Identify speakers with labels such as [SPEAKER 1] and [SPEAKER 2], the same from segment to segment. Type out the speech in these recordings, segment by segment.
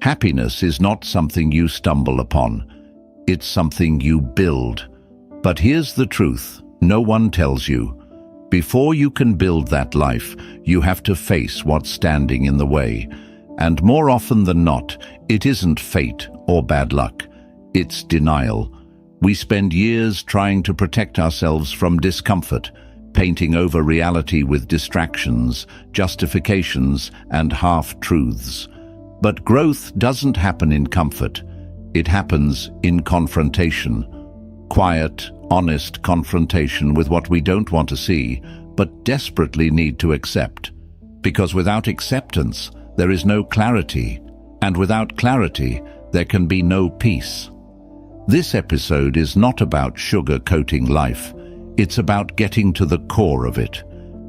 [SPEAKER 1] Happiness is not something you stumble upon. It's something you build. But here's the truth no one tells you. Before you can build that life, you have to face what's standing in the way. And more often than not, it isn't fate or bad luck. It's denial. We spend years trying to protect ourselves from discomfort, painting over reality with distractions, justifications, and half-truths. But growth doesn't happen in comfort. It happens in confrontation. Quiet, honest confrontation with what we don't want to see, but desperately need to accept. Because without acceptance, there is no clarity, and without clarity, there can be no peace. This episode is not about sugar-coating life. It's about getting to the core of it.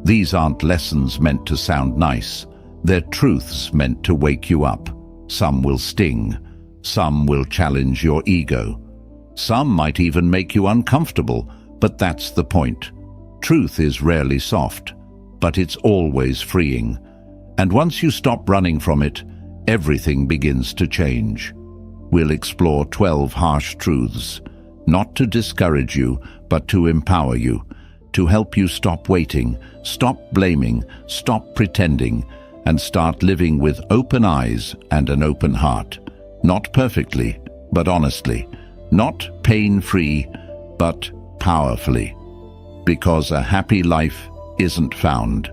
[SPEAKER 1] These aren't lessons meant to sound nice. They're truths meant to wake you up. Some will sting. Some will challenge your ego. Some might even make you uncomfortable, but that's the point. Truth is rarely soft, but it's always freeing. And once you stop running from it, everything begins to change. We'll explore 12 harsh truths, not to discourage you, but to empower you, to help you stop waiting, stop blaming, stop pretending, and start living with open eyes and an open heart. Not perfectly, but honestly. Not pain-free, but powerfully. Because a happy life isn't found,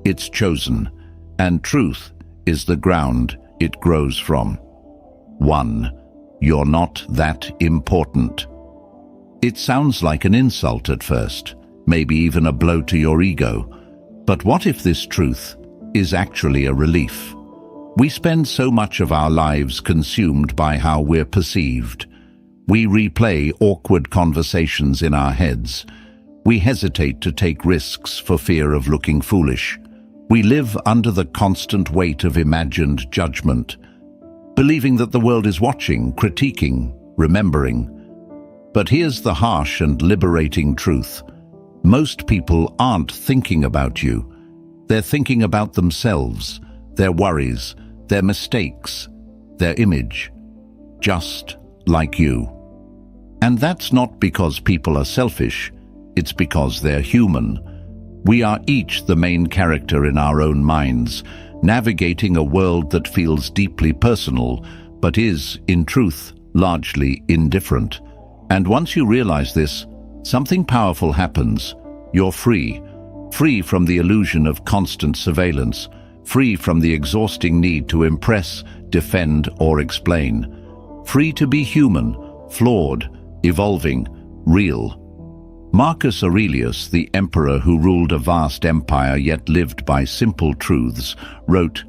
[SPEAKER 1] it's chosen, and truth is the ground it grows from. 1. You're not that important. It sounds like an insult at first, maybe even a blow to your ego. But what if this truth is actually a relief? We spend so much of our lives consumed by how we're perceived. We replay awkward conversations in our heads. We hesitate to take risks for fear of looking foolish. We live under the constant weight of imagined judgment, believing that the world is watching, critiquing, remembering. But here's the harsh and liberating truth. Most people aren't thinking about you. They're thinking about themselves, their worries, their mistakes, their image, just like you. And that's not because people are selfish, it's because they're human. We are each the main character in our own minds, navigating a world that feels deeply personal, but is, in truth, largely indifferent. And once you realize this, something powerful happens. You're free. Free from the illusion of constant surveillance. Free from the exhausting need to impress, defend, or explain. Free to be human, flawed, evolving, real. Marcus Aurelius, the emperor who ruled a vast empire yet lived by simple truths, wrote,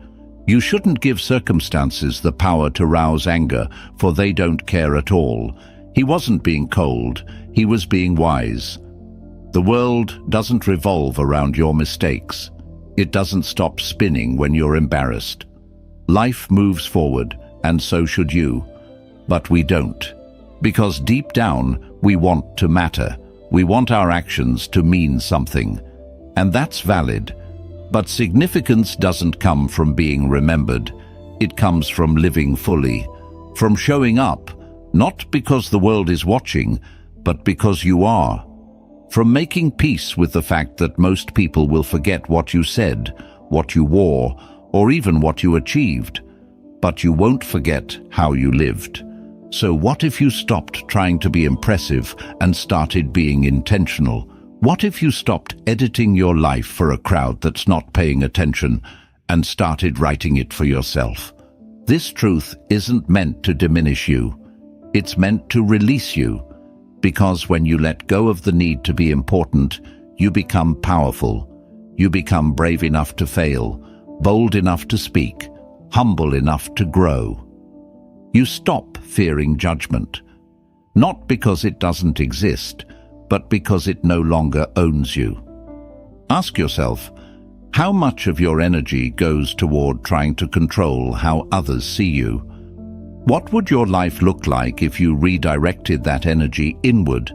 [SPEAKER 1] "You shouldn't give circumstances the power to rouse anger, for they don't care at all." He wasn't being cold, he was being wise. The world doesn't revolve around your mistakes. It doesn't stop spinning when you're embarrassed. Life moves forward, and so should you. But we don't. Because deep down, we want to matter. We want our actions to mean something. And that's valid. But significance doesn't come from being remembered. It comes from living fully, from showing up, not because the world is watching, but because you are. From making peace with the fact that most people will forget what you said, what you wore, or even what you achieved. But you won't forget how you lived. So what if you stopped trying to be impressive and started being intentional? What if you stopped editing your life for a crowd that's not paying attention and started writing it for yourself? This truth isn't meant to diminish you. It's meant to release you. Because when you let go of the need to be important, you become powerful. You become brave enough to fail, bold enough to speak, humble enough to grow. You stop fearing judgment, not because it doesn't exist, but because it no longer owns you. Ask yourself, how much of your energy goes toward trying to control how others see you? What would your life look like if you redirected that energy inward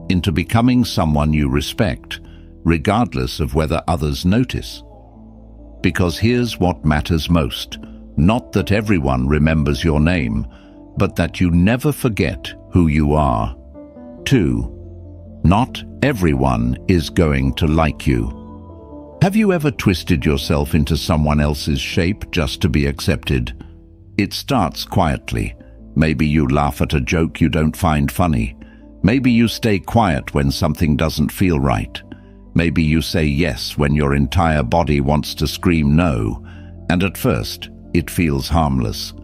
[SPEAKER 1] into becoming someone you respect, regardless of whether others notice? Because here's what matters most. Not that everyone remembers your name, but that you never forget who you are. 2. Not everyone is going to like you. Have you ever twisted yourself into someone else's shape just to be accepted? It starts quietly. Maybe you laugh at a joke you don't find funny. Maybe you stay quiet when something doesn't feel right. Maybe you say yes when your entire body wants to scream no, and at first, it feels harmless.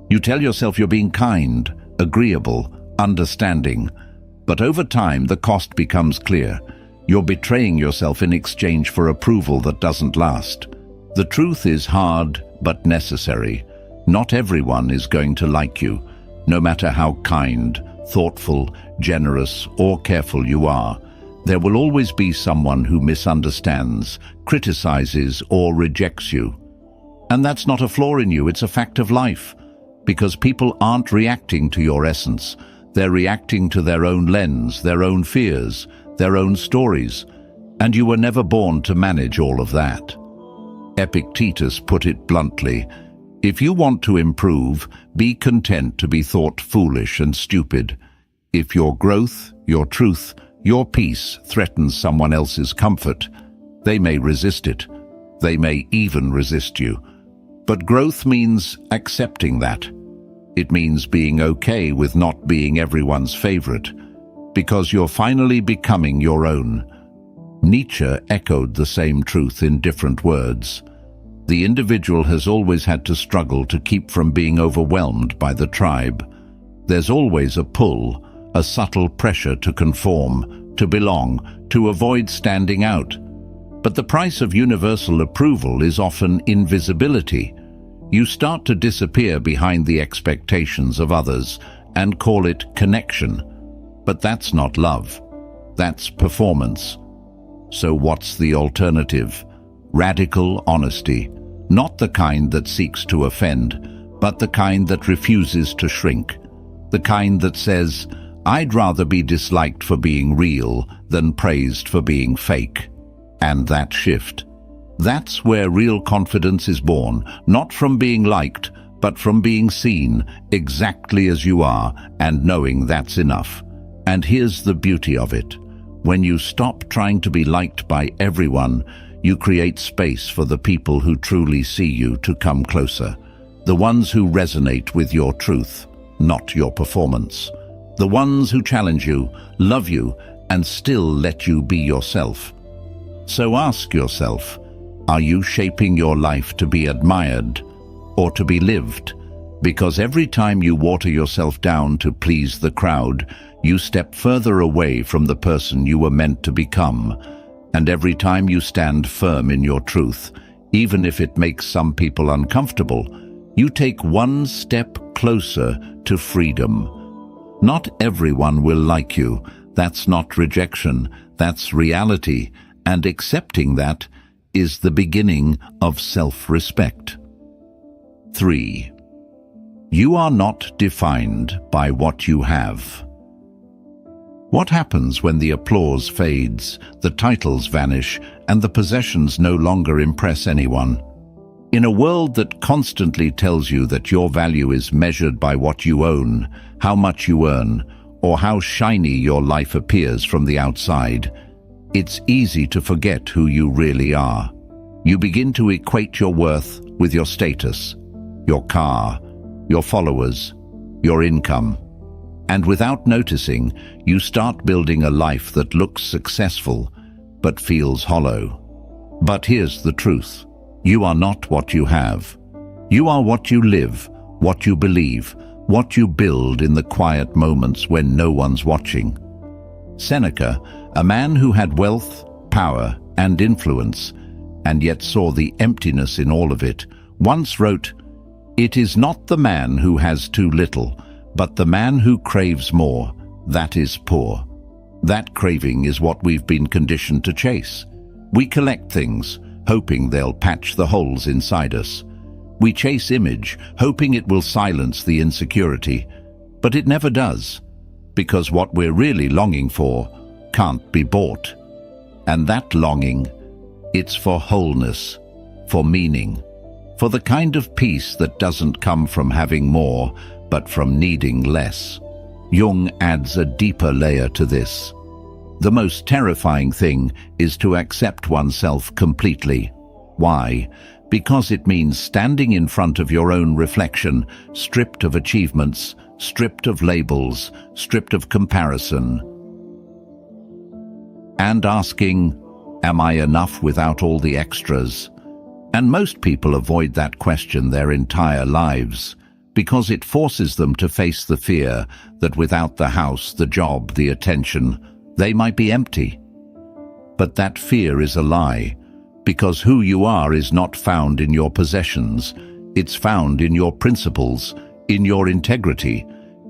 [SPEAKER 1] You tell yourself you're being kind, agreeable, understanding, but over time the cost becomes clear. You're betraying yourself in exchange for approval that doesn't last. The truth is hard but necessary. Not everyone is going to like you, no matter how kind, thoughtful, generous, or careful you are. There will always be someone who misunderstands, criticizes, or rejects you. And that's not a flaw in you, it's a fact of life. Because people aren't reacting to your essence. They're reacting to their own lens, their own fears, their own stories. And you were never born to manage all of that. Epictetus put it bluntly, if you want to improve, be content to be thought foolish and stupid. If your growth, your truth, your peace threatens someone else's comfort, they may resist it. They may even resist you. But growth means accepting that. It means being okay with not being everyone's favorite, because you're finally becoming your own. Nietzsche echoed the same truth in different words. The individual has always had to struggle to keep from being overwhelmed by the tribe. There's always a pull, a subtle pressure to conform, to belong, to avoid standing out. But the price of universal approval is often invisibility. You start to disappear behind the expectations of others and call it connection. But that's not love. That's performance. So what's the alternative? Radical honesty. Not the kind that seeks to offend, but the kind that refuses to shrink. The kind that says, I'd rather be disliked for being real than praised for being fake. And that shift. That's where real confidence is born, not from being liked, but from being seen exactly as you are and knowing that's enough. And here's the beauty of it. When you stop trying to be liked by everyone, you create space for the people who truly see you to come closer. The ones who resonate with your truth, not your performance. The ones who challenge you, love you, and still let you be yourself. So ask yourself, are you shaping your life to be admired or to be lived? Because every time you water yourself down to please the crowd, you step further away from the person you were meant to become. And every time you stand firm in your truth, even if it makes some people uncomfortable, you take one step closer to freedom. Not everyone will like you. That's not rejection, that's reality. And accepting that is the beginning of self-respect. 3. You are not defined by what you have. What happens when the applause fades, the titles vanish, and the possessions no longer impress anyone? In a world that constantly tells you that your value is measured by what you own, how much you earn, or how shiny your life appears from the outside, it's easy to forget who you really are. You begin to equate your worth with your status, your car, your followers, your income. And without noticing, you start building a life that looks successful, but feels hollow. But here's the truth. You are not what you have. You are what you live, what you believe, what you build in the quiet moments when no one's watching. Seneca, a man who had wealth, power, and influence, and yet saw the emptiness in all of it, once wrote, "It is not the man who has too little, but the man who craves more, that is poor." That craving is what we've been conditioned to chase. We collect things, hoping they'll patch the holes inside us. We chase image, hoping it will silence the insecurity, but it never does, because what we're really longing for can't be bought. And that longing, it's for wholeness, for meaning, for the kind of peace that doesn't come from having more, but from needing less. Jung adds a deeper layer to this. The most terrifying thing is to accept oneself completely. Why? Because it means standing in front of your own reflection, stripped of achievements, stripped of labels, stripped of comparison, and asking, am I enough without all the extras? And most people avoid that question their entire lives, because it forces them to face the fear that without the house, the job, the attention, they might be empty. But that fear is a lie, because who you are is not found in your possessions. It's found in your principles, in your integrity,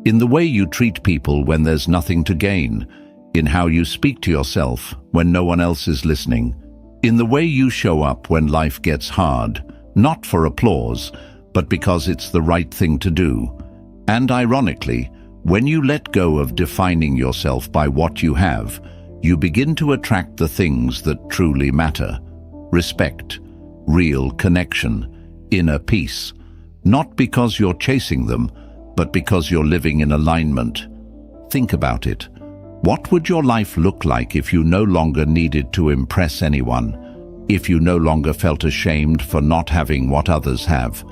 [SPEAKER 1] in the way you treat people when there's nothing to gain, in how you speak to yourself when no one else is listening, in the way you show up when life gets hard, not for applause, but because it's the right thing to do. And ironically, when you let go of defining yourself by what you have, you begin to attract the things that truly matter. Respect, real connection, inner peace, not because you're chasing them, but because you're living in alignment. Think about it. What would your life look like if you no longer needed to impress anyone? If you no longer felt ashamed for not having what others have?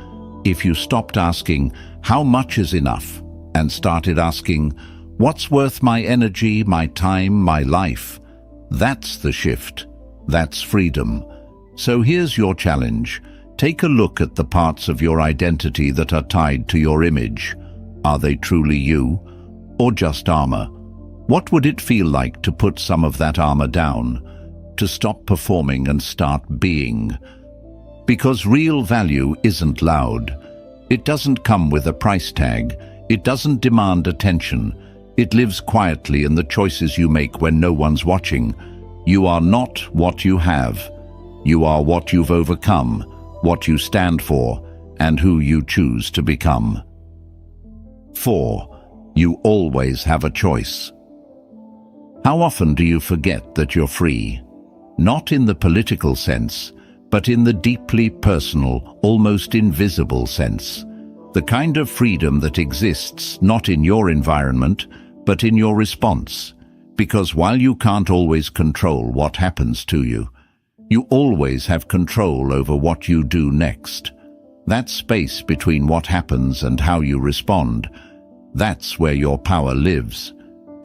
[SPEAKER 1] If you stopped asking, how much is enough? And started asking, what's worth my energy, my time, my life? That's the shift. That's freedom. So here's your challenge. Take a look at the parts of your identity that are tied to your image. Are they truly you, or just armor? What would it feel like to put some of that armor down, to stop performing and start being? Because real value isn't loud. It doesn't come with a price tag. It doesn't demand attention. It lives quietly in the choices you make when no one's watching. You are not what you have. You are what you've overcome, what you stand for, and who you choose to become. 4. You always have a choice. How often do you forget that you're free? Not in the political sense, but in the deeply personal, almost invisible sense. The kind of freedom that exists not in your environment, but in your response. Because while you can't always control what happens to you, you always have control over what you do next. That space between what happens and how you respond, that's where your power lives.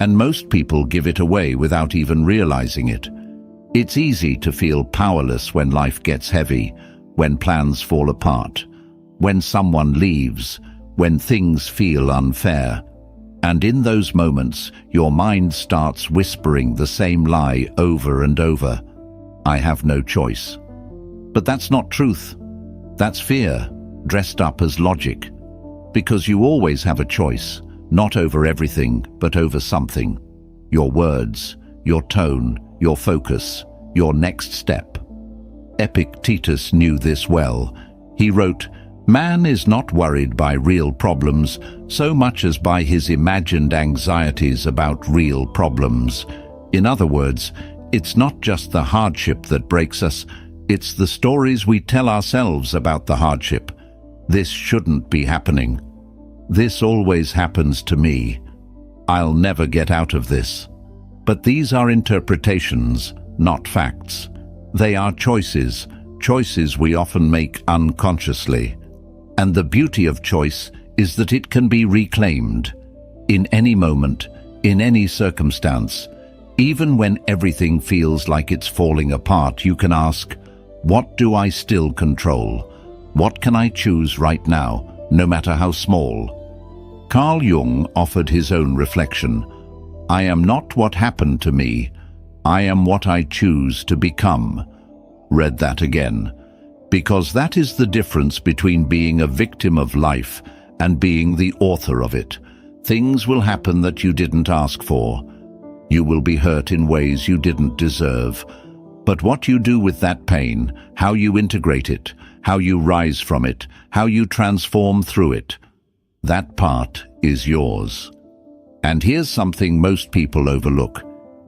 [SPEAKER 1] And most people give it away without even realizing it. It's easy to feel powerless when life gets heavy, when plans fall apart, when someone leaves, when things feel unfair. And in those moments, your mind starts whispering the same lie over and over. I have no choice. But that's not truth. That's fear, dressed up as logic. Because you always have a choice. Not over everything, but over something. Your words, your tone, your focus, your next step. Epictetus knew this well. He wrote, "Man is not worried by real problems so much as by his imagined anxieties about real problems." In other words, it's not just the hardship that breaks us, it's the stories we tell ourselves about the hardship. This shouldn't be happening. This always happens to me. I'll never get out of this. But these are interpretations, not facts. They are choices, choices we often make unconsciously. And the beauty of choice is that it can be reclaimed. In any moment, in any circumstance, even when everything feels like it's falling apart, you can ask, what do I still control? What can I choose right now, no matter how small? Carl Jung offered his own reflection. I am not what happened to me. I am what I choose to become. Read that again. Because that is the difference between being a victim of life and being the author of it. Things will happen that you didn't ask for. You will be hurt in ways you didn't deserve. But what you do with that pain, how you integrate it, how you rise from it, how you transform through it, that part is yours. And here's something most people overlook.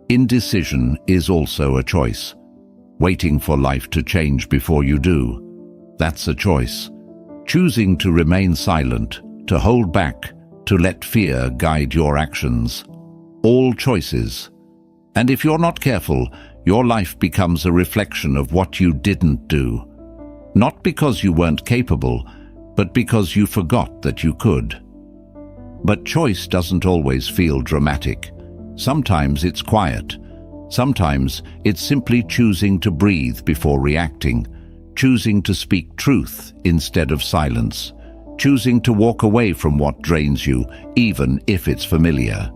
[SPEAKER 1] Indecision is also a choice. Waiting for life to change before you do. That's a choice. Choosing to remain silent, to hold back, to let fear guide your actions. All choices. And if you're not careful, your life becomes a reflection of what you didn't do. Not because you weren't capable, but because you forgot that you could. But choice doesn't always feel dramatic. Sometimes it's quiet. Sometimes it's simply choosing to breathe before reacting, choosing to speak truth instead of silence, choosing to walk away from what drains you, even if it's familiar.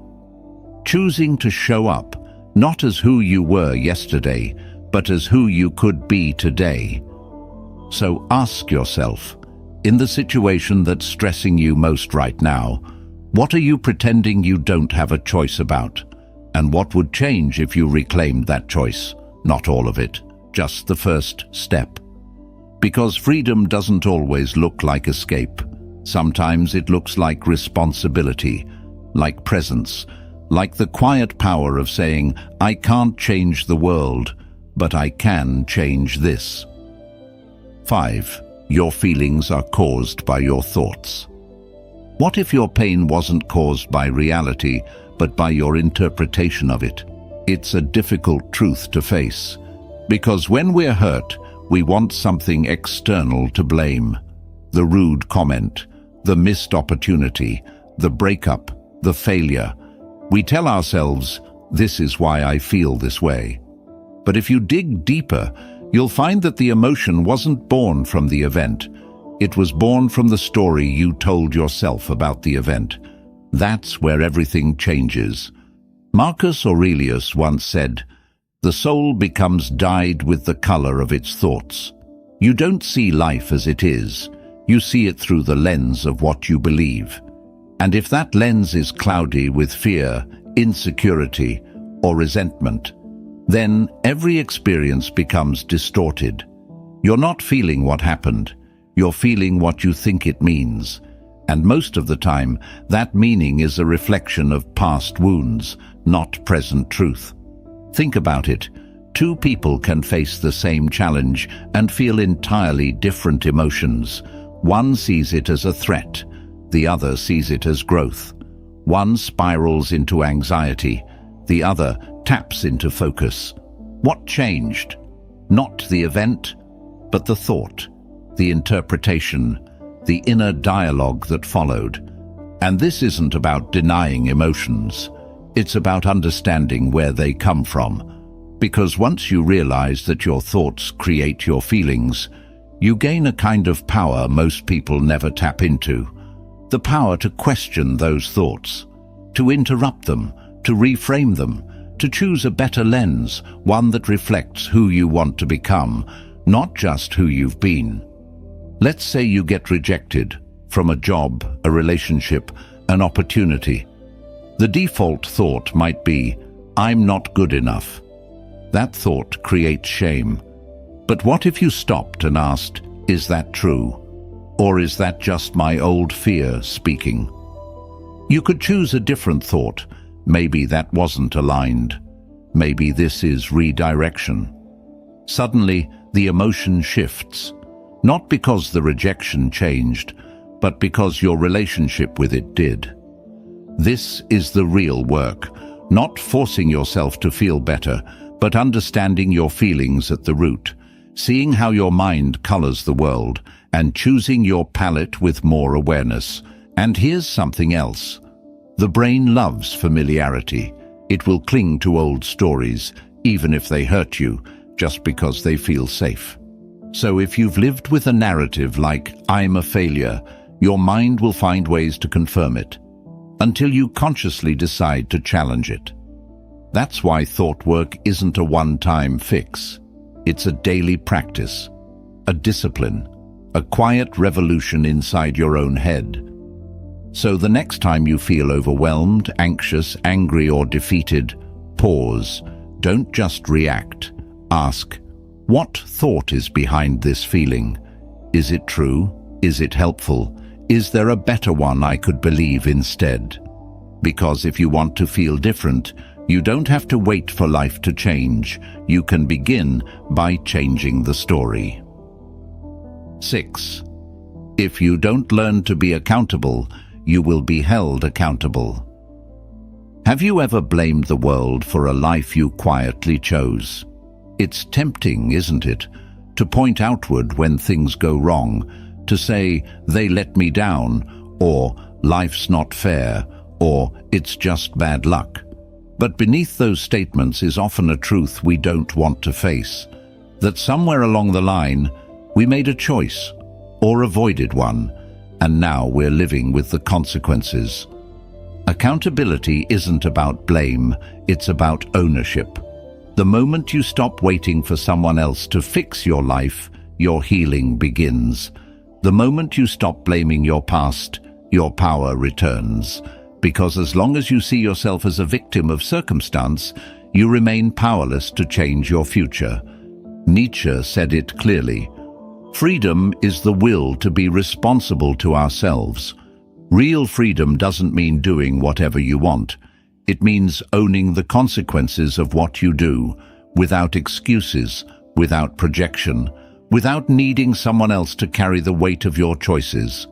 [SPEAKER 1] Choosing to show up, not as who you were yesterday, but as who you could be today. So ask yourself, in the situation that's stressing you most right now, what are you pretending you don't have a choice about? And what would change if you reclaimed that choice? Not all of it, just the first step. Because freedom doesn't always look like escape. Sometimes it looks like responsibility, like presence, like the quiet power of saying, I can't change the world, but I can change this. 5. Your feelings are caused by your thoughts. What if your pain wasn't caused by reality, but by your interpretation of it? It's a difficult truth to face, because when we're hurt, we want something external to blame. The rude comment, the missed opportunity, the breakup, the failure. We tell ourselves, this is why I feel this way. But if you dig deeper, you'll find that the emotion wasn't born from the event. It was born from the story you told yourself about the event. That's where everything changes. Marcus Aurelius once said, the soul becomes dyed with the color of its thoughts. You don't see life as it is. You see it through the lens of what you believe. And if that lens is cloudy with fear, insecurity, or resentment, then every experience becomes distorted. You're not feeling what happened. You're feeling what you think it means. And most of the time, that meaning is a reflection of past wounds, not present truth. Think about it. Two people can face the same challenge and feel entirely different emotions. One sees it as a threat. The other sees it as growth. One spirals into anxiety. The other taps into focus. What changed? Not the event, but the thought, the interpretation, the inner dialogue that followed. And this isn't about denying emotions. It's about understanding where they come from. Because once you realize that your thoughts create your feelings, you gain a kind of power most people never tap into. The power to question those thoughts, to interrupt them, to reframe them, to choose a better lens, one that reflects who you want to become, not just who you've been. Let's say you get rejected from a job, a relationship, an opportunity. The default thought might be, I'm not good enough. That thought creates shame. But what if you stopped and asked, is that true? Or is that just my old fear speaking? You could choose a different thought. Maybe that wasn't aligned. Maybe this is redirection. Suddenly, the emotion shifts. Not because the rejection changed, but because your relationship with it did. This is the real work, not forcing yourself to feel better, but understanding your feelings at the root, seeing how your mind colors the world, and choosing your palette with more awareness. And here's something else. The brain loves familiarity. It will cling to old stories, even if they hurt you, just because they feel safe. So if you've lived with a narrative like, I'm a failure, your mind will find ways to confirm it, until you consciously decide to challenge it. That's why thought work isn't a one-time fix. It's a daily practice, a discipline, a quiet revolution inside your own head. So the next time you feel overwhelmed, anxious, angry, or defeated, pause. Don't just react. Ask, what thought is behind this feeling? Is it true? Is it helpful? Is there a better one I could believe instead? Because if you want to feel different, you don't have to wait for life to change. You can begin by changing the story. 6. If you don't learn to be accountable, you will be held accountable. Have you ever blamed the world for a life you quietly chose? It's tempting, isn't it, to point outward when things go wrong, to say, they let me down, or life's not fair, or it's just bad luck. But beneath those statements is often a truth we don't want to face, that somewhere along the line, we made a choice, or avoided one, and now we're living with the consequences. Accountability isn't about blame, it's about ownership. The moment you stop waiting for someone else to fix your life, your healing begins. The moment you stop blaming your past, your power returns. Because as long as you see yourself as a victim of circumstance, you remain powerless to change your future. Nietzsche said it clearly. Freedom is the will to be responsible to ourselves. Real freedom doesn't mean doing whatever you want. It means owning the consequences of what you do, without excuses, without projection, without needing someone else to carry the weight of your choices.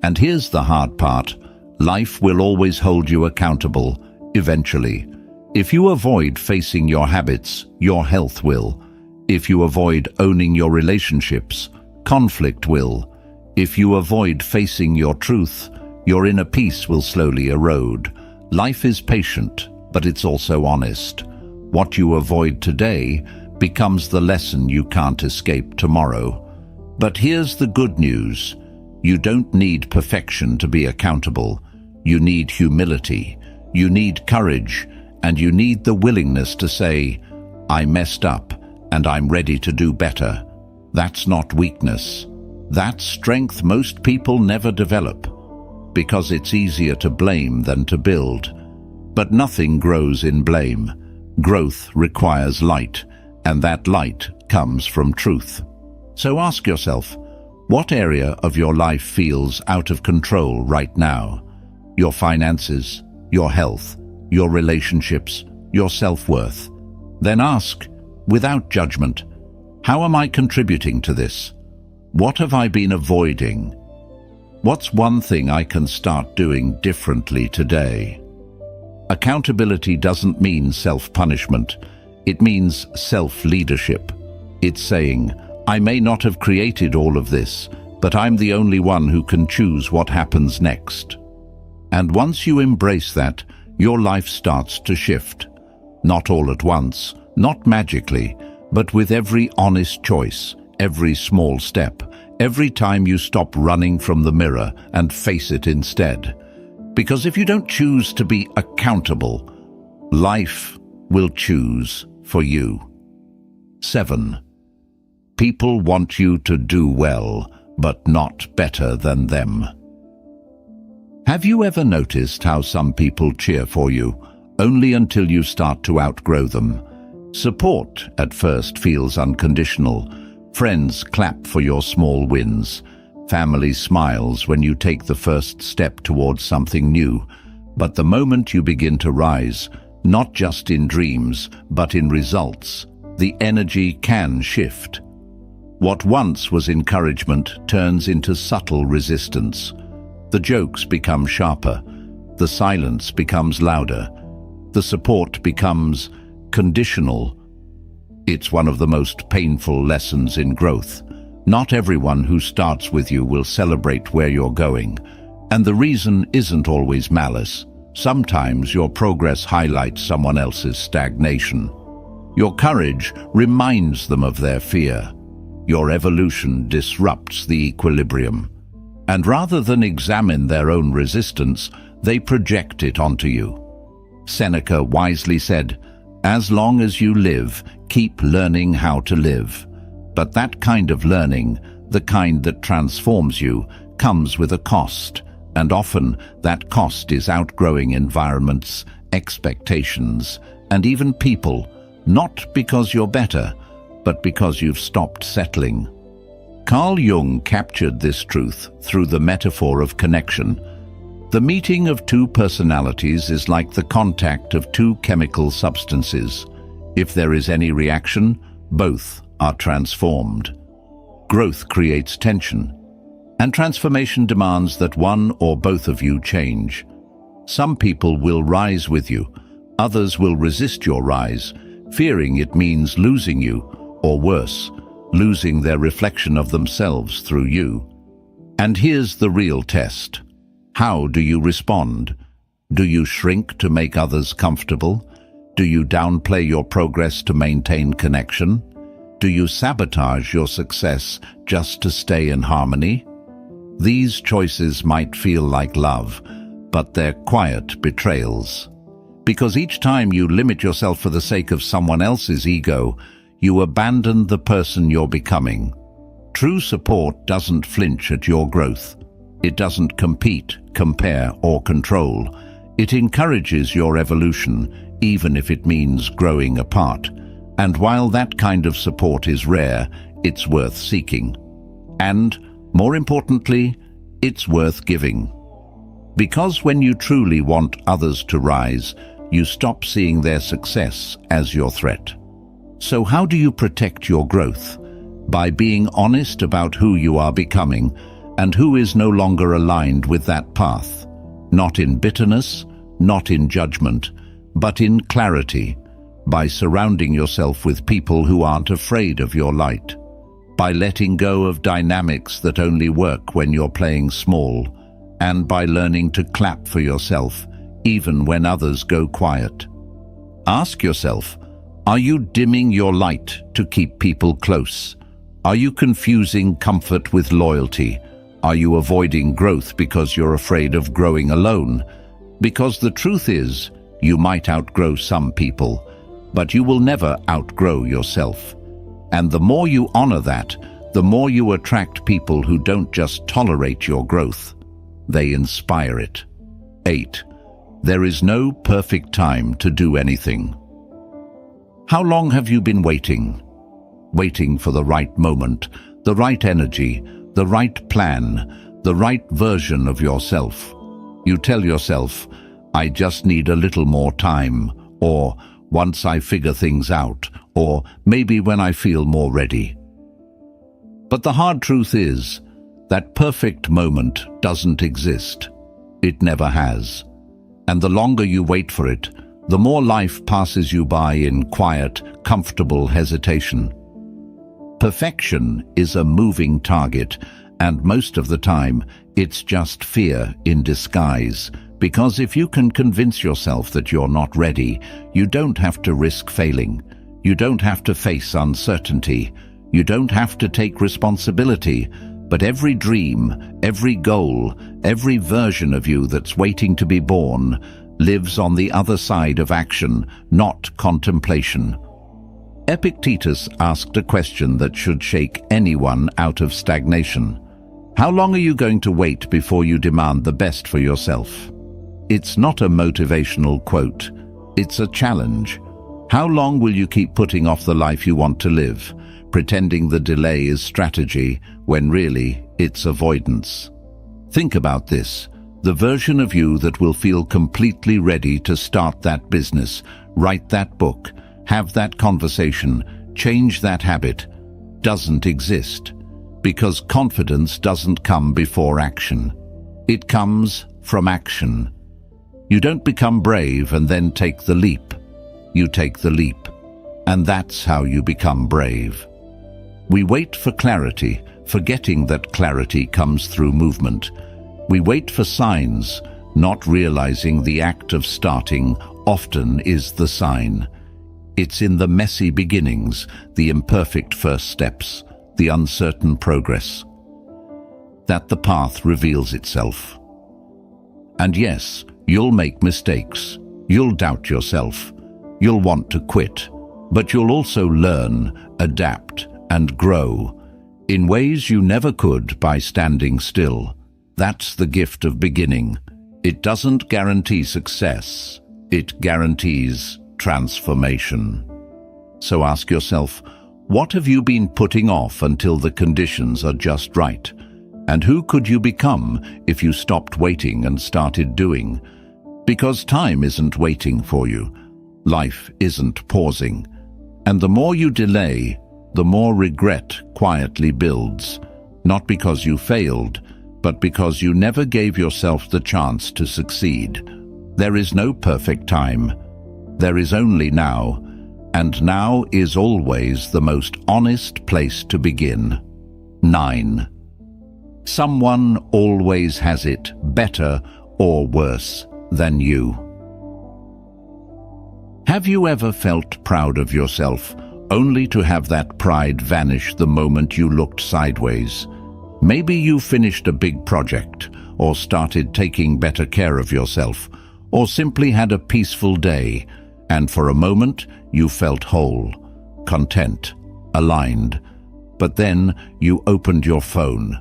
[SPEAKER 1] And here's the hard part. Life will always hold you accountable, eventually. If you avoid facing your habits, your health will. If you avoid owning your relationships, conflict will. If you avoid facing your truth, your inner peace will slowly erode. Life is patient, but it's also honest. What you avoid today becomes the lesson you can't escape tomorrow. But here's the good news. You don't need perfection to be accountable. You need humility. You need courage, and you need the willingness to say, I messed up, and I'm ready to do better. That's not weakness. That's strength most people never develop, because it's easier to blame than to build. But nothing grows in blame. Growth requires light, and that light comes from truth. So ask yourself, what area of your life feels out of control right now? Your finances, your health, your relationships, your self-worth. Then ask, without judgment, how am I contributing to this? What have I been avoiding? What's one thing I can start doing differently today? Accountability doesn't mean self-punishment. It means self-leadership. It's saying, I may not have created all of this, but I'm the only one who can choose what happens next. And once you embrace that, your life starts to shift. Not all at once, not magically, but with every honest choice, every small step, every time you stop running from the mirror and face it instead. Because if you don't choose to be accountable, life will choose for you. 7. People want you to do well, but not better than them. Have you ever noticed how some people cheer for you, only until you start to outgrow them? Support at first feels unconditional. Friends clap for your small wins. Family smiles when you take the first step towards something new. But the moment you begin to rise, not just in dreams, but in results, the energy can shift. What once was encouragement turns into subtle resistance. The jokes become sharper. The silence becomes louder. The support becomes conditional. It's one of the most painful lessons in growth. Not everyone who starts with you will celebrate where you're going. And the reason isn't always malice. Sometimes your progress highlights someone else's stagnation. Your courage reminds them of their fear. Your evolution disrupts the equilibrium. And rather than examine their own resistance, they project it onto you. Seneca wisely said, as long as you live, keep learning how to live. But that kind of learning, the kind that transforms you, comes with a cost. And often that cost is outgrowing environments, expectations, and even people, not because you're better, but because you've stopped settling. Carl Jung captured this truth through the metaphor of connection. The meeting of two personalities is like the contact of two chemical substances. If there is any reaction, both are transformed. Growth creates tension, and transformation demands that one or both of you change. Some people will rise with you, others will resist your rise, fearing it means losing you, or worse, losing their reflection of themselves through you. And here's the real test. How do you respond? Do you shrink to make others comfortable? Do you downplay your progress to maintain connection? Do you sabotage your success just to stay in harmony? These choices might feel like love, but they're quiet betrayals. Because each time you limit yourself for the sake of someone else's ego, you abandon the person you're becoming. True support doesn't flinch at your growth. It doesn't compete, compare, or control. It encourages your evolution, even if it means growing apart. And while that kind of support is rare, it's worth seeking. And, more importantly, it's worth giving. Because when you truly want others to rise, you stop seeing their success as your threat. So how do you protect your growth? By being honest about who you are becoming and who is no longer aligned with that path. Not in bitterness, not in judgment, but in clarity. By surrounding yourself with people who aren't afraid of your light. By letting go of dynamics that only work when you're playing small. And by learning to clap for yourself, even when others go quiet. Ask yourself, are you dimming your light to keep people close? Are you confusing comfort with loyalty? Are you avoiding growth because you're afraid of growing alone? Because the truth is, you might outgrow some people, but you will never outgrow yourself. And the more you honor that, the more you attract people who don't just tolerate your growth, they inspire it. 8. There is no perfect time to do anything. How long have you been waiting? Waiting for the right moment, the right energy, the right plan, the right version of yourself. You tell yourself, I just need a little more time, or once I figure things out, or maybe when I feel more ready. But the hard truth is, that perfect moment doesn't exist. It never has. And the longer you wait for it, the more life passes you by in quiet, comfortable hesitation. Perfection is a moving target, and most of the time, it's just fear in disguise. Because if you can convince yourself that you're not ready, you don't have to risk failing. You don't have to face uncertainty. You don't have to take responsibility. But every dream, every goal, every version of you that's waiting to be born lives on the other side of action, not contemplation. Epictetus asked a question that should shake anyone out of stagnation. How long are you going to wait before you demand the best for yourself? It's not a motivational quote. It's a challenge. How long will you keep putting off the life you want to live, pretending the delay is strategy when really it's avoidance? Think about this. The version of you that will feel completely ready to start that business, write that book, have that conversation, change that habit, doesn't exist. Because confidence doesn't come before action. It comes from action. You don't become brave and then take the leap. You take the leap. And that's how you become brave. We wait for clarity, forgetting that clarity comes through movement. We wait for signs, not realizing the act of starting often is the sign. It's in the messy beginnings, the imperfect first steps, the uncertain progress, that the path reveals itself. And yes, you'll make mistakes. You'll doubt yourself. You'll want to quit. But you'll also learn, adapt, and grow in ways you never could by standing still. That's the gift of beginning. It doesn't guarantee success. It guarantees transformation. So ask yourself, what have you been putting off until the conditions are just right? And who could you become if you stopped waiting and started doing? Because time isn't waiting for you. Life isn't pausing. And the more you delay, the more regret quietly builds, not because you failed, but because you never gave yourself the chance to succeed. There is no perfect time. There is only now, and now is always the most honest place to begin. 9. Someone always has it better or worse than you. Have you ever felt proud of yourself, only to have that pride vanish the moment you looked sideways? Maybe you finished a big project, or started taking better care of yourself, or simply had a peaceful day, and for a moment you felt whole, content, aligned. But then you opened your phone.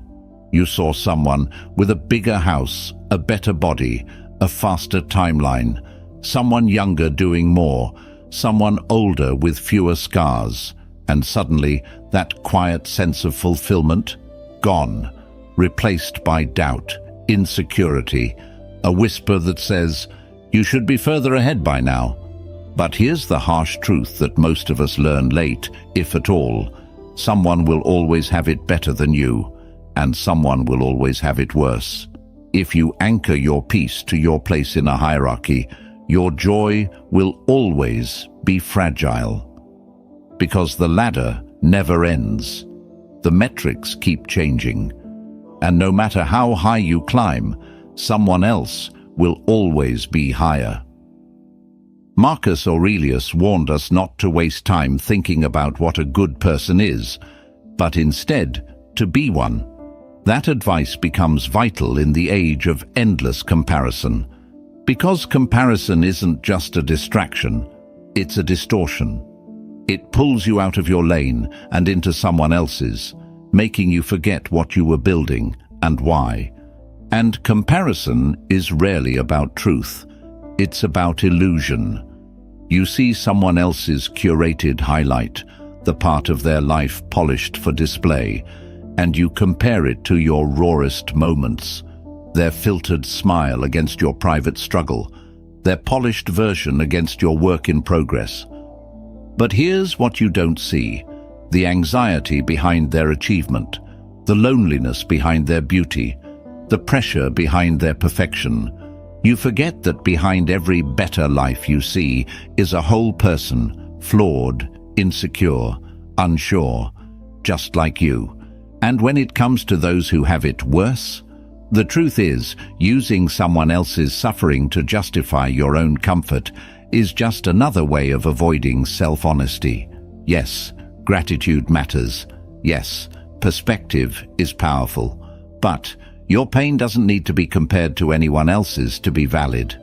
[SPEAKER 1] You saw someone with a bigger house, a better body, a faster timeline, someone younger doing more, someone older with fewer scars, and suddenly that quiet sense of fulfillment, gone, replaced by doubt, insecurity, a whisper that says, "You should be further ahead by now." But here's the harsh truth that most of us learn late, if at all. Someone will always have it better than you, and someone will always have it worse. If you anchor your peace to your place in a hierarchy, your joy will always be fragile. Because the ladder never ends. The metrics keep changing. And no matter how high you climb, someone else will always be higher. Marcus Aurelius warned us not to waste time thinking about what a good person is, but instead to be one. That advice becomes vital in the age of endless comparison. Because comparison isn't just a distraction, it's a distortion. It pulls you out of your lane and into someone else's, making you forget what you were building and why. And comparison is rarely about truth. It's about illusion. You see someone else's curated highlight, the part of their life polished for display, and you compare it to your rawest moments, their filtered smile against your private struggle, their polished version against your work in progress. But here's what you don't see: the anxiety behind their achievement, the loneliness behind their beauty, the pressure behind their perfection. You forget that behind every better life you see is a whole person, flawed, insecure, unsure, just like you. And when it comes to those who have it worse, the truth is, using someone else's suffering to justify your own comfort is just another way of avoiding self-honesty. Yes, gratitude matters. Yes, perspective is powerful. But your pain doesn't need to be compared to anyone else's to be valid.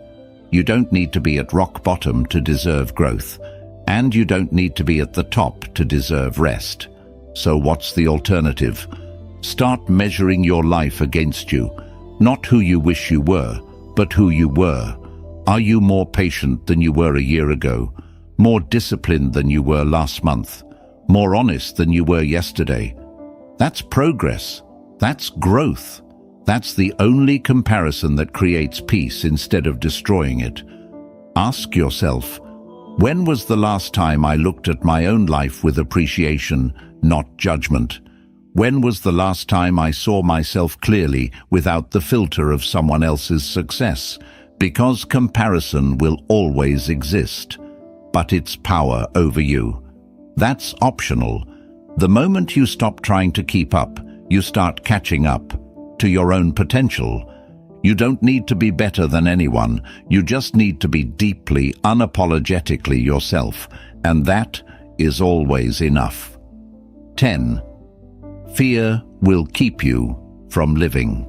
[SPEAKER 1] You don't need to be at rock bottom to deserve growth, and you don't need to be at the top to deserve rest. So what's the alternative? Start measuring your life against you, not who you wish you were, but who you were. Are you more patient than you were a year ago? More disciplined than you were last month? More honest than you were yesterday? That's progress. That's growth. That's the only comparison that creates peace instead of destroying it. Ask yourself, when was the last time I looked at my own life with appreciation, not judgment? When was the last time I saw myself clearly without the filter of someone else's success? Because comparison will always exist, but its power over you, that's optional. The moment you stop trying to keep up, you start catching up to your own potential. You don't need to be better than anyone. You just need to be deeply, unapologetically yourself, and that is always enough. 10. Fear will keep you from living.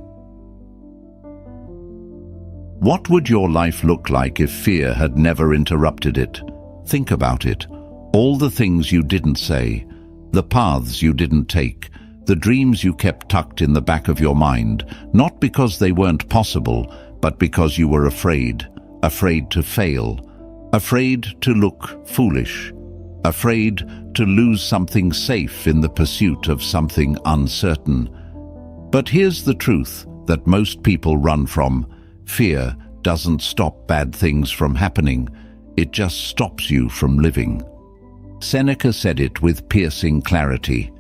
[SPEAKER 1] What would your life look like if fear had never interrupted it? Think about it. All the things you didn't say, the paths you didn't take, the dreams you kept tucked in the back of your mind, not because they weren't possible, but because you were afraid. Afraid to fail, afraid to look foolish, afraid to lose something safe in the pursuit of something uncertain. But here's the truth that most people run from. Fear doesn't stop bad things from happening. It just stops you from living. Seneca said it with piercing clarity.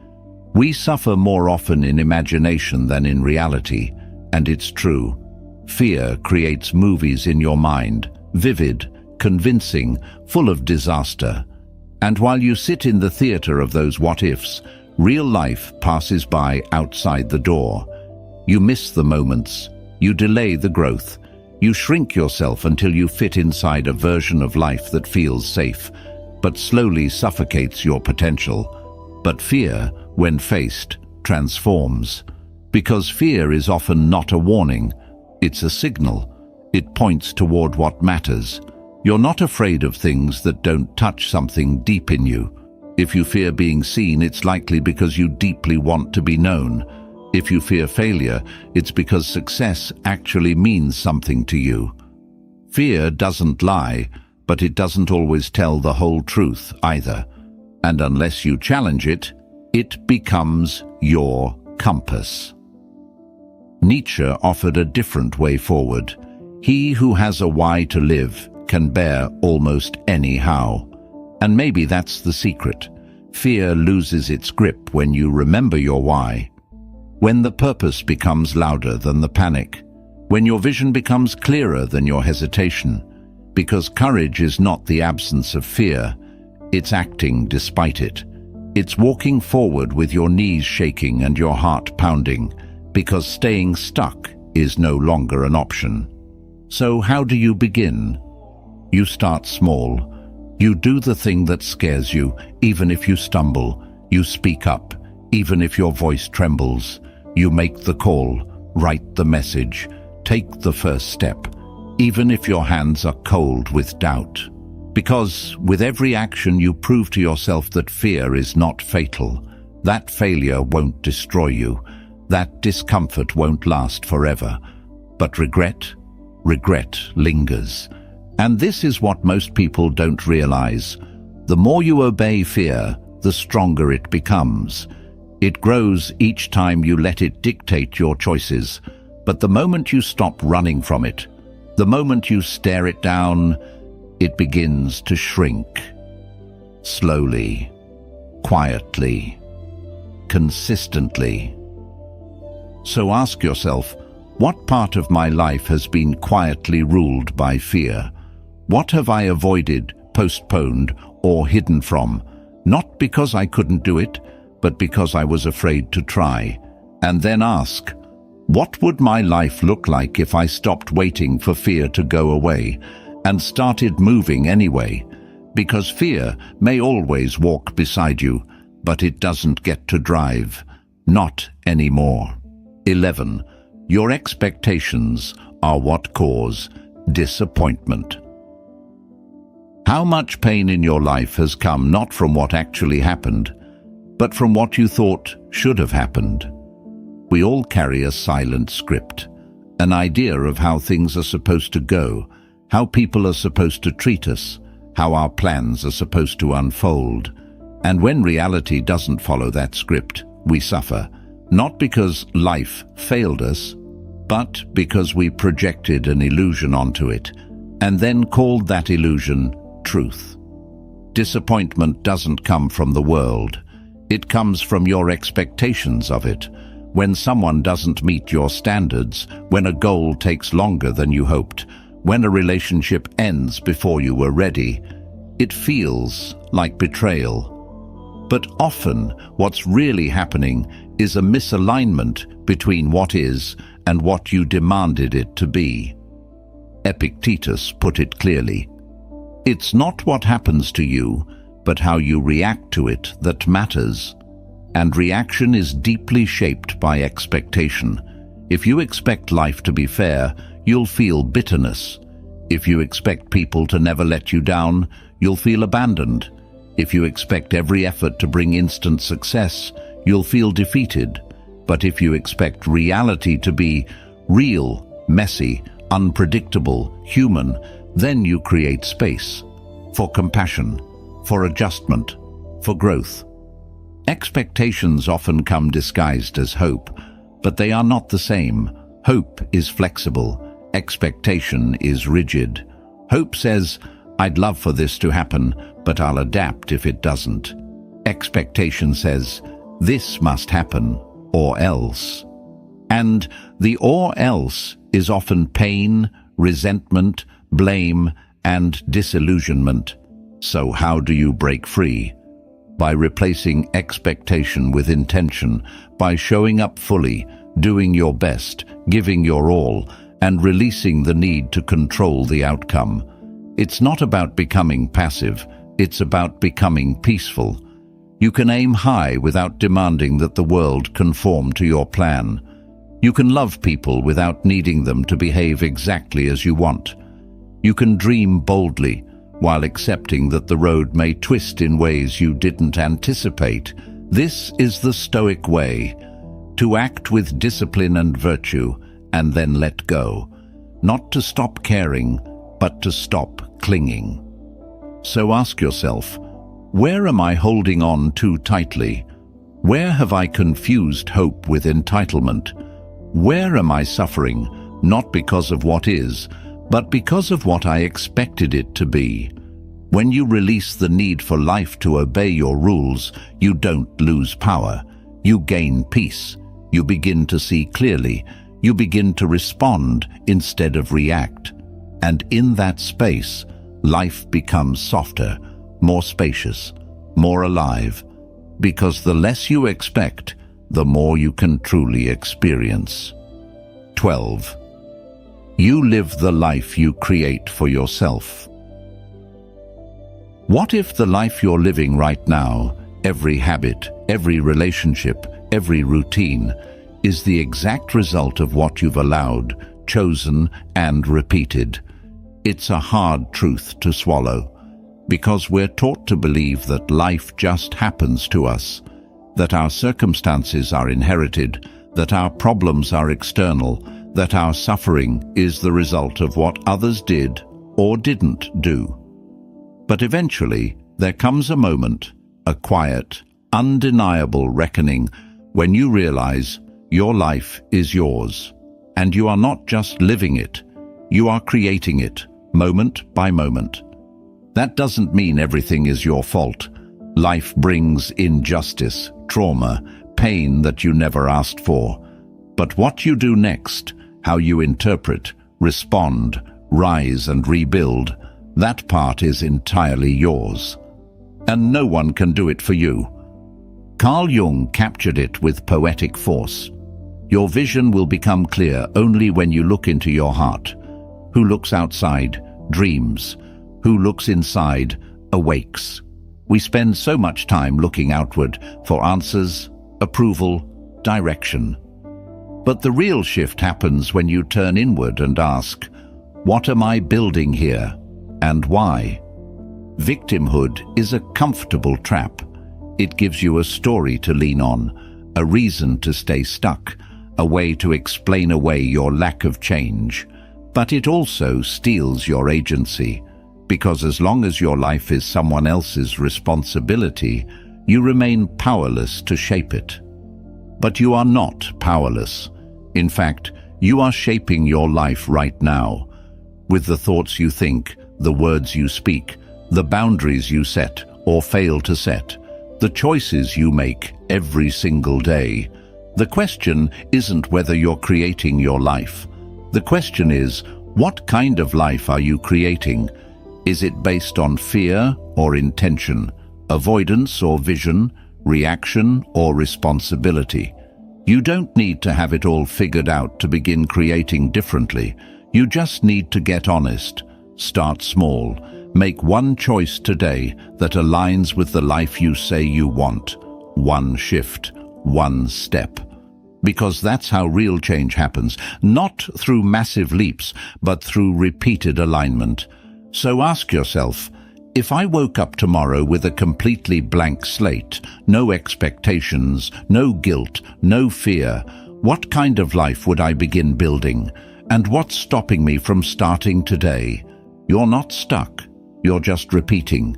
[SPEAKER 1] We suffer more often in imagination than in reality, and it's true. Fear creates movies in your mind, vivid, convincing, full of disaster. And while you sit in the theater of those what-ifs, real life passes by outside the door. You miss the moments, you delay the growth, you shrink yourself until you fit inside a version of life that feels safe, but slowly suffocates your potential. But fear, when faced, transforms. Because fear is often not a warning, it's a signal. It points toward what matters. You're not afraid of things that don't touch something deep in you. If you fear being seen, it's likely because you deeply want to be known. If you fear failure, it's because success actually means something to you. Fear doesn't lie, but it doesn't always tell the whole truth either. And unless you challenge it, it becomes your compass. Nietzsche offered a different way forward. He who has a why to live can bear almost any how. And maybe that's the secret. Fear loses its grip when you remember your why. When the purpose becomes louder than the panic. When your vision becomes clearer than your hesitation. Because courage is not the absence of fear, it's acting despite it. It's walking forward with your knees shaking and your heart pounding, because staying stuck is no longer an option. So how do you begin? You start small. You do the thing that scares you, even if you stumble. You speak up, even if your voice trembles. You make the call, write the message, take the first step, even if your hands are cold with doubt. Because with every action you prove to yourself that fear is not fatal. That failure won't destroy you. That discomfort won't last forever. But regret lingers. And this is what most people don't realize. The more you obey fear, the stronger it becomes. It grows each time you let it dictate your choices. But the moment you stop running from it, the moment you stare it down, it begins to shrink. Slowly, quietly, consistently. So ask yourself, what part of my life has been quietly ruled by fear? What have I avoided, postponed, or hidden from? Not because I couldn't do it, but because I was afraid to try. And then ask, what would my life look like if I stopped waiting for fear to go away and started moving anyway? Because fear may always walk beside you, but it doesn't get to drive. Not anymore. 11. Your expectations are what cause disappointment. How much pain in your life has come not from what actually happened, but from what you thought should have happened? We all carry a silent script, an idea of how things are supposed to go, how people are supposed to treat us, how our plans are supposed to unfold. And when reality doesn't follow that script, we suffer, not because life failed us, but because we projected an illusion onto it, and then called that illusion truth. Disappointment doesn't come from the world. It comes from your expectations of it. When someone doesn't meet your standards, when a goal takes longer than you hoped, when a relationship ends before you were ready, it feels like betrayal. But often, what's really happening is a misalignment between what is and what you demanded it to be. Epictetus put it clearly. It's not what happens to you, but how you react to it that matters. And reaction is deeply shaped by expectation. If you expect life to be fair, you'll feel bitterness. If you expect people to never let you down, you'll feel abandoned. If you expect every effort to bring instant success, you'll feel defeated. But if you expect reality to be real, messy, unpredictable, human, then you create space for compassion, for adjustment, for growth. Expectations often come disguised as hope, but they are not the same. Hope is flexible. Expectation is rigid. Hope says, I'd love for this to happen, but I'll adapt if it doesn't. Expectation says, this must happen, or else. And the or else is often pain, resentment, blame, and disillusionment. So how do you break free? By replacing expectation with intention, by showing up fully, doing your best, giving your all, and releasing the need to control the outcome. It's not about becoming passive, it's about becoming peaceful. You can aim high without demanding that the world conform to your plan. You can love people without needing them to behave exactly as you want. You can dream boldly while accepting that the road may twist in ways you didn't anticipate. This is the Stoic way, to act with discipline and virtue, and then let go. Not to stop caring, but to stop clinging. So ask yourself, where am I holding on too tightly? Where have I confused hope with entitlement? Where am I suffering, not because of what is, but because of what I expected it to be? When you release the need for life to obey your rules, you don't lose power. You gain peace. You begin to see clearly. You begin to respond instead of react. And in that space, life becomes softer, more spacious, more alive, because the less you expect, the more you can truly experience. 12. You live the life you create for yourself. What if the life you're living right now, every habit, every relationship, every routine, is the exact result of what you've allowed, chosen, and repeated? It's a hard truth to swallow, because we're taught to believe that life just happens to us, that our circumstances are inherited, that our problems are external, that our suffering is the result of what others did or didn't do. But eventually, there comes a moment, a quiet, undeniable reckoning, when you realize your life is yours, and you are not just living it, you are creating it, moment by moment. That doesn't mean everything is your fault. Life brings injustice, trauma, pain that you never asked for. But what you do next, how you interpret, respond, rise and rebuild, that part is entirely yours. And no one can do it for you. Carl Jung captured it with poetic force. Your vision will become clear only when you look into your heart. Who looks outside, dreams. Who looks inside, awakes. We spend so much time looking outward for answers, approval, direction. But the real shift happens when you turn inward and ask, what am I building here, and why? Victimhood is a comfortable trap. It gives you a story to lean on, a reason to stay stuck, a way to explain away your lack of change. But it also steals your agency, because as long as your life is someone else's responsibility, you remain powerless to shape it. But you are not powerless. In fact, you are shaping your life right now, with the thoughts you think, the words you speak, the boundaries you set or fail to set, the choices you make every single day. The question isn't whether you're creating your life. The question is, what kind of life are you creating? Is it based on fear or intention, avoidance or vision, reaction or responsibility? You don't need to have it all figured out to begin creating differently. You just need to get honest. Start small. Make one choice today that aligns with the life you say you want. One shift, one step. Because that's how real change happens, not through massive leaps, but through repeated alignment. So ask yourself, if I woke up tomorrow with a completely blank slate, no expectations, no guilt, no fear, what kind of life would I begin building? And what's stopping me from starting today? You're not stuck. You're just repeating.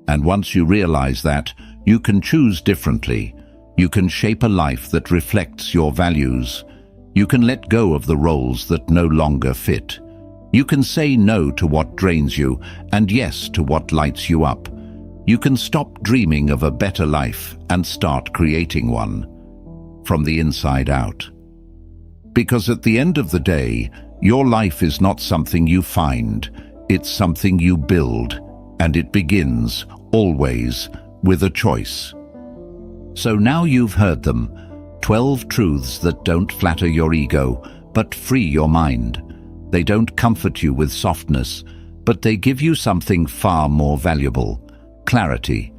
[SPEAKER 1] And once you realize that, you can choose differently. You can shape a life that reflects your values. You can let go of the roles that no longer fit. You can say no to what drains you and yes to what lights you up. You can stop dreaming of a better life and start creating one from the inside out. Because at the end of the day, your life is not something you find, it's something you build, and it begins, always, with a choice. So now you've heard them, 12 truths that don't flatter your ego, but free your mind. They don't comfort you with softness, but they give you something far more valuable, clarity.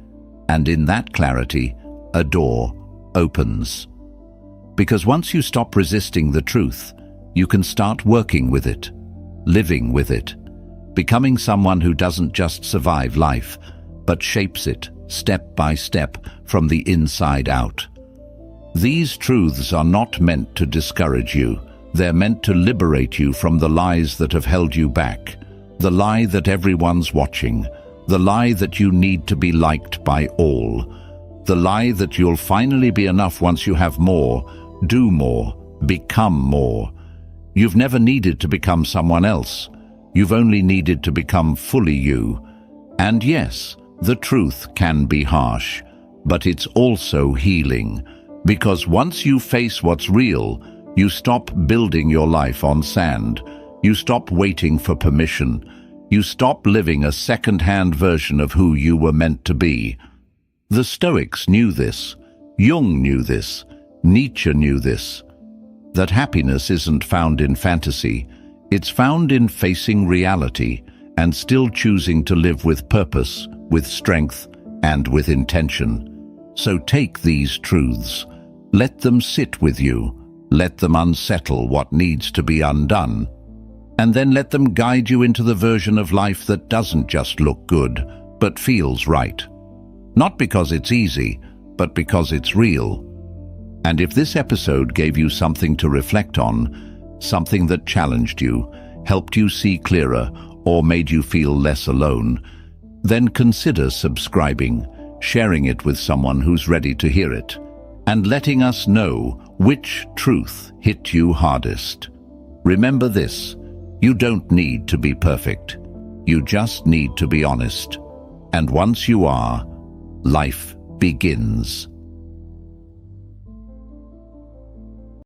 [SPEAKER 1] And in that clarity, a door opens. Because once you stop resisting the truth, you can start working with it, living with it, becoming someone who doesn't just survive life, but shapes it, step by step, from the inside out. These truths are not meant to discourage you. They're meant to liberate you from the lies that have held you back. The lie that everyone's watching. The lie that you need to be liked by all. The lie that you'll finally be enough once you have more, do more, become more. You've never needed to become someone else. You've only needed to become fully you. And yes, the truth can be harsh, but it's also healing. Because once you face what's real, you stop building your life on sand. You stop waiting for permission. You stop living a second-hand version of who you were meant to be. The Stoics knew this. Jung knew this. Nietzsche knew this. That happiness isn't found in fantasy. It's found in facing reality and still choosing to live with purpose, with strength, and with intention. So take these truths. Let them sit with you. Let them unsettle what needs to be undone. And then let them guide you into the version of life that doesn't just look good, but feels right. Not because it's easy, but because it's real. And if this episode gave you something to reflect on, something that challenged you, helped you see clearer, or made you feel less alone, then consider subscribing, sharing it with someone who's ready to hear it, and letting us know which truth hit you hardest. Remember this, you don't need to be perfect. You just need to be honest. And once you are, life begins.